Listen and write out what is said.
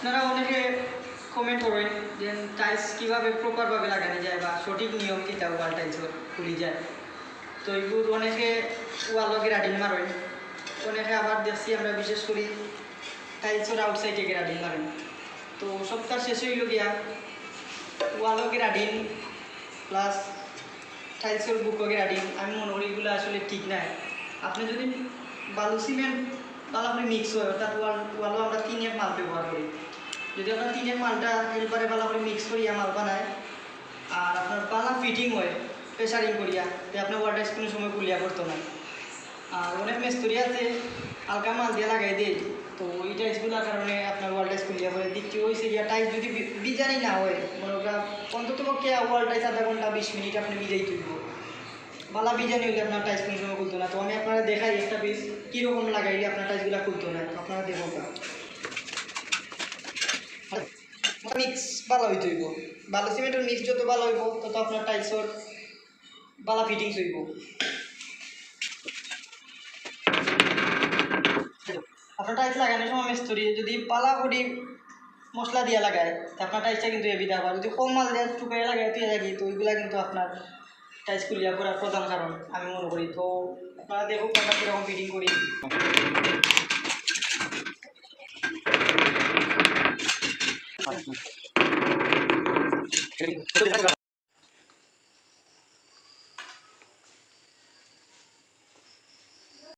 আপনারা অনেকে কমেন্ট করেন যে টাইলস কীভাবে প্রপারভাবে লাগানো যায় বা সঠিক নিয়ম কীটা ওয়াল টাইলস খুলি যায়। তো এইগুলো অনেকে ওয়ালও গ্রাডিং মারেন, অনেকে আবার দেখছি আমরা বিশেষ করি টাইলসের আউটসাইডে গ্রাডিং মারেন। তো সপ্তাহ শেষে হইল গিয়া ওয়ালও গ্রাডিং প্লাস টাইলসের বুকও গ্রাডিং আমি মনে করি এগুলো আসলে ঠিক নাই। আপনি যদি বালু সিমেন্ট তাহলে আপনি মিক্স হয়, অর্থাৎ ওয়ালও আমরা 3 মাল ব্যবহার করি। যদি আপনার 3 মালটা হেল্পারে ভালো করে মিক্স করিয়া মাল বানায় আর আপনার পালা ফিটিং হয় প্রেশারিং করিয়া, যে আপনার ওয়াল টাইলস কোনো সময় গুলিয়া করতো না। আর অনেক মিস্ত্রি আছে হালকা মাল দিয়ে লাগাই দেয়, তো ওই টাইলসগুলোর কারণে আপনার ওয়াল টাইলস গুলিয়া করে। দ্বিতীয় হয়েছে গিয়া টাইলস যদি বিজানি না হয়, মনে করা অন্তত পক্ষে ওয়াল টাইলস আধা ঘন্টা 20 মিনিট আপনি বিজাই তুলব, বালা বিজানি হইলে আপনার টাইলস কোনো সময় খুলতো না। তো আমি আপনারা দেখাই একটা পিস কীরকম লাগাইলে আপনার টাইলসগুলো খুলতো না, আপনারা দেখো মিক্স ভালো হইতে হইব। ভালো সিমেন্টের মিক্স যত ভালো হইব তত আপনার টাইলসর ভালো ফিটিংস হইব। আপনার টাইলস লাগানোর সময় মিস্ত্রি যদি পালা করি মশলা দিয়ে লাগায় তো আপনার টাইলসটা কিন্তু এবি দেওয়া, যদি কম মাল দিয়ে চুকাইয়া লাগায় তুই লাগি তো ওইগুলা কিন্তু আপনার টাইলস খুলিয়া করার প্রধান কারণ আমি মনে করি। তো আপনারা দেখুন আমরা কীরকম ফিটিং করি।